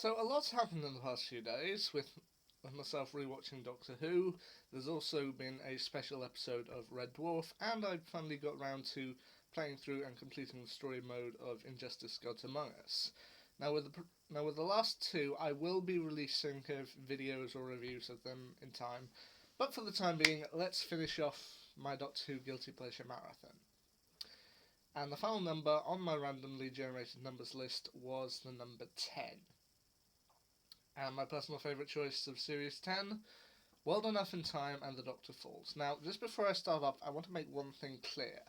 So a lot's happened in the past few days with myself rewatching Doctor Who. There's also been a special episode of Red Dwarf, and I finally got round to playing through and completing the story mode of Injustice: Gods Among Us. Now with the last two, I will be releasing videos or reviews of them in time, but for the time being, let's finish off my Doctor Who guilty pleasure marathon. And the final number on my randomly generated numbers list was the number 10. And my personal favourite choice of Series 10, World Enough in Time and The Doctor Falls. Now, just before I start off, I want to make one thing clear.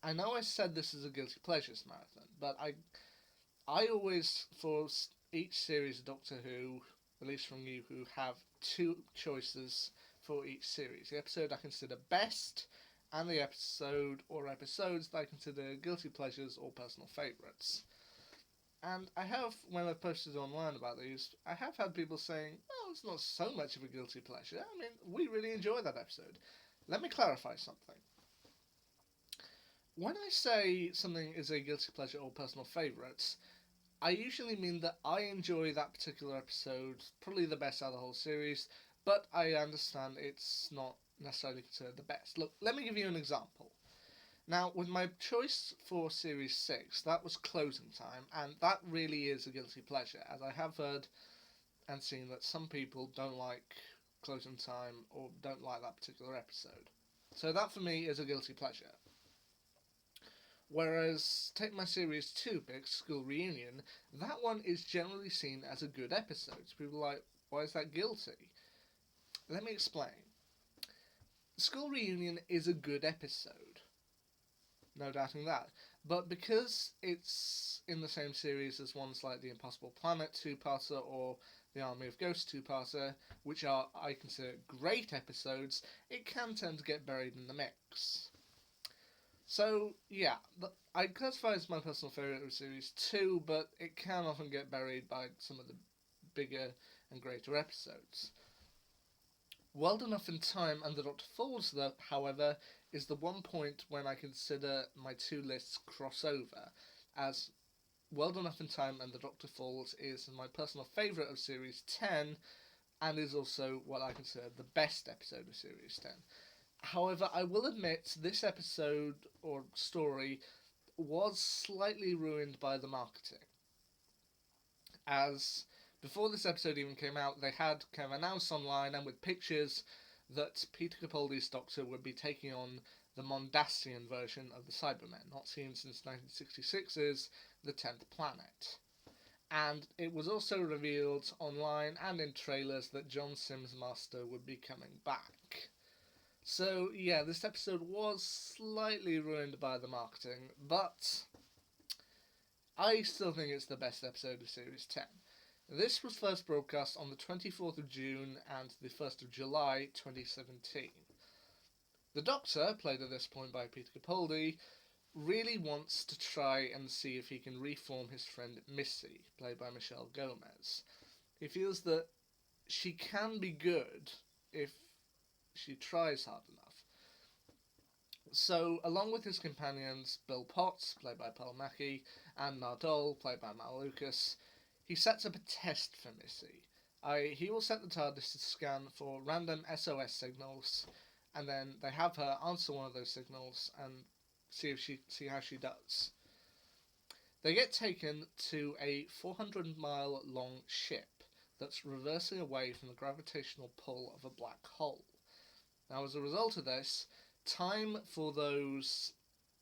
I know I said this is a Guilty Pleasures marathon, but I always, for each series of Doctor Who, at least from you, who have two choices for each series. The episode I consider best, and the episode or episodes that I consider Guilty Pleasures or personal favourites. And I have, when I've posted online about these, I have had people saying, well, it's not so much of a guilty pleasure. I mean, we really enjoy that episode. Let me clarify something. When I say something is a guilty pleasure or personal favourite, I usually mean that I enjoy that particular episode, probably the best out of the whole series, but I understand it's not necessarily considered the best. Look, let me give you an example. Now, with my choice for Series 6, that was Closing Time, and that really is a guilty pleasure, as I have heard and seen that some people don't like Closing Time or don't like that particular episode. So that for me is a guilty pleasure. Whereas, take my Series 2 pick, School Reunion, that one is generally seen as a good episode. So people are like, why is that guilty? Let me explain. School Reunion is a good episode, no doubting that. But because it's in the same series as ones like The Impossible Planet two-parter or The Army of Ghosts two-parter, which are, I consider, great episodes, it can tend to get buried in the mix. So, yeah, I classify it as my personal favourite of Series 2, but it can often get buried by some of the bigger and greater episodes. World Enough in Time and The Doctor Falls, though, however, is the one point when I consider my two lists cross over, as World Enough in Time and The Doctor Falls is my personal favourite of Series 10, and is also what I consider the best episode of Series 10. However, I will admit this episode or story was slightly ruined by the marketing, as before this episode even came out, they had kind of announced online and with pictures that Peter Capaldi's Doctor would be taking on the Mondasian version of the Cybermen, not seen since 1966's The 10th Planet. And it was also revealed online and in trailers that John Sims' Master would be coming back. So, yeah, this episode was slightly ruined by the marketing, but I still think it's the best episode of Series 10. This was first broadcast on the 24th of June and the 1st of July 2017. The Doctor, played at this point by Peter Capaldi, really wants to try and see if he can reform his friend Missy, played by Michelle Gomez. He feels that she can be good if she tries hard enough. So, along with his companions Bill Potts, played by Pearl Mackie, and Nardole, played by Mal Lucas, he sets up a test for Missy. He will set the TARDIS to scan for random SOS signals, and then they have her answer one of those signals and see how she does. They get taken to a 400-mile long ship that's reversing away from the gravitational pull of a black hole. Now, as a result of this, time for those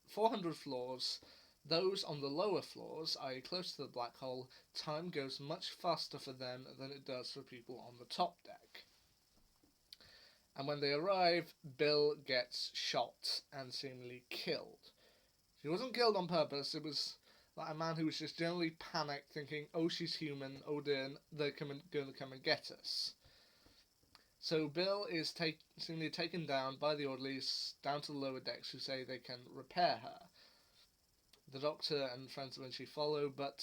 400 floors, those on the lower floors, i.e. close to the black hole, time goes much faster for them than it does for people on the top deck. And when they arrive, Bill gets shot and seemingly killed. He wasn't killed on purpose, it was like a man who was just generally panicked, thinking, oh, she's human, oh dear, they're going to come and get us. So Bill is seemingly taken down by the orderlies down to the lower decks, who say they can repair her. The Doctor and friends eventually follow, but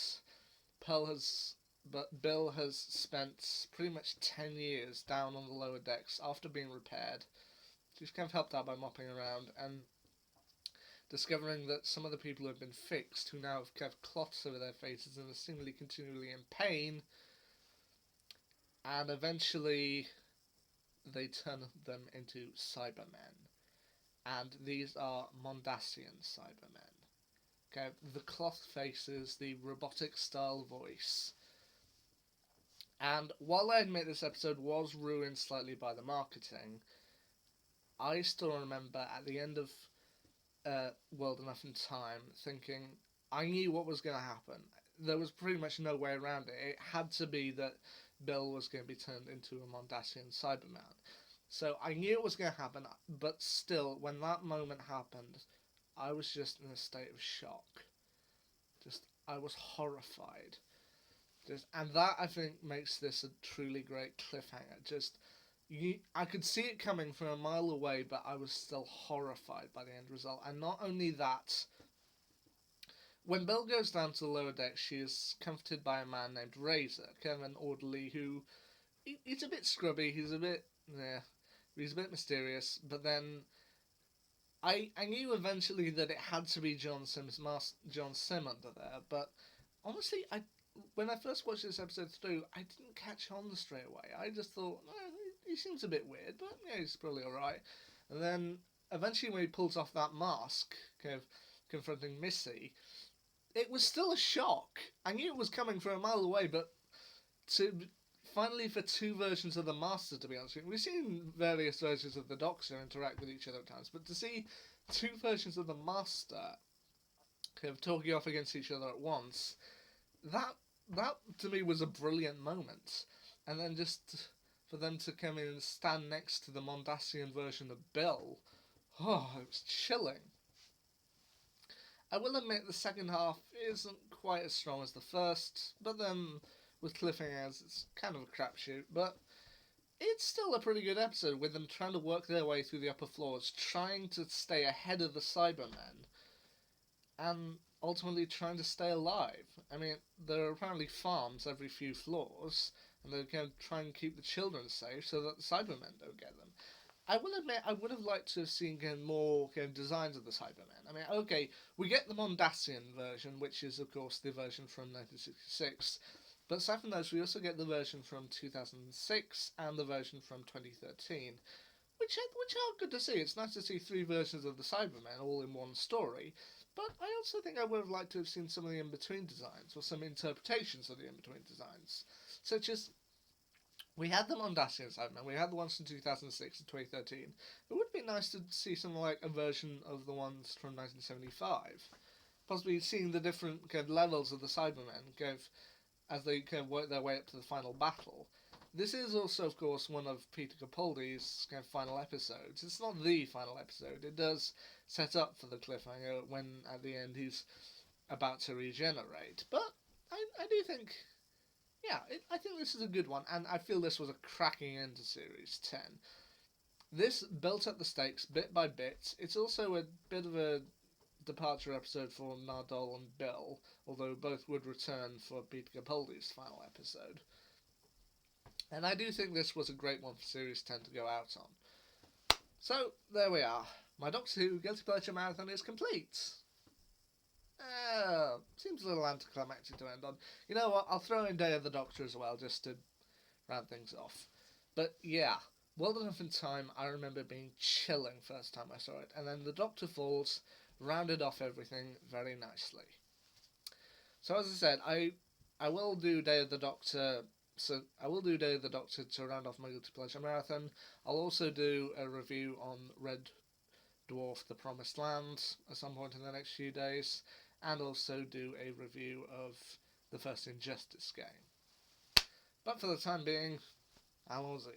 Bill has spent pretty much 10 years down on the lower decks after being repaired. She's kind of helped out by mopping around and discovering that some of the people who have been fixed, who now have kind of cloths over their faces and are seemingly continually in pain, and eventually they turn them into Cybermen. And these are Mondasian Cybermen. Okay, the cloth faces, the robotic style voice. And while I admit this episode was ruined slightly by the marketing, I still remember at the end of World Enough in Time thinking I knew what was going to happen. There was pretty much no way around it. It had to be that Bill was going to be turned into a Mondasian Cyberman. So I knew it was going to happen, but still, when that moment happened, I was just in a state of shock. I was horrified. And that I think makes this a truly great cliffhanger. I could see it coming from a mile away, but I was still horrified by the end result. And not only that, when Bill goes down to the lower deck, she is comforted by a man named Razor, kind of an orderly who he's a bit scrubby. He's a bit mysterious. But then I knew eventually that it had to be John Sim under there. But honestly, when I first watched this episode through, I didn't catch on straight away. I just thought, he seems a bit weird, but yeah, he's probably alright. And then eventually, when he pulls off that mask, kind of confronting Missy, it was still a shock. I knew it was coming from a mile away, but finally for two versions of the Master, to be honest with you, we've seen various versions of the Doctor interact with each other at times, but to see two versions of the Master kind of talking off against each other at once, that to me was a brilliant moment. And then just for them to come in and stand next to the Mondasian version of Bill, it was chilling. I will admit the second half isn't quite as strong as the first, but then with cliffhangers it's kind of a crapshoot, but it's still a pretty good episode with them trying to work their way through the upper floors, trying to stay ahead of the Cybermen, and ultimately trying to stay alive. I mean, there are apparently farms every few floors, and they're going to try and keep the children safe so that the Cybermen don't get them. I will admit, I would have liked to have seen more designs of the Cybermen. I mean, okay, we get the Mondasian version, which is, of course, the version from 1966. But aside from those, we also get the version from 2006 and the version from 2013, which are good to see. It's nice to see three versions of the Cybermen all in one story. But I also think I would have liked to have seen some of the in-between designs, or some interpretations of the in-between designs. Such as, we had the Mondasian Cybermen, we had the ones from 2006 and 2013. It would be nice to see something like a version of the ones from 1975. Possibly seeing the different kind of levels of the Cybermen as they kind of work their way up to the final battle. This is also, of course, one of Peter Capaldi's kind of final episodes. It's not the final episode. It does set up for the cliffhanger when, at the end, he's about to regenerate. But I do think, I think this is a good one, and I feel this was a cracking end to Series 10. This built up the stakes bit by bit. It's also a bit of a departure episode for Nardole and Bill, although both would return for Peter Capaldi's final episode. And I do think this was a great one for Series 10 to go out on. So, there we are. My Doctor Who Guilty Pleasure Marathon is complete. Seems a little anticlimactic to end on. You know what, I'll throw in Day of the Doctor as well, just to round things off. But yeah, World Enough in Time, I remember being chilling first time I saw it, and then The Doctor Falls rounded off everything very nicely. So as I said, I will do Day of the Doctor. So I will do Day of the Doctor to round off my Guilty Pleasure Marathon. I'll also do a review on Red Dwarf The Promised Land at some point in the next few days, and also do a review of the first Injustice game. But for the time being, allons-y.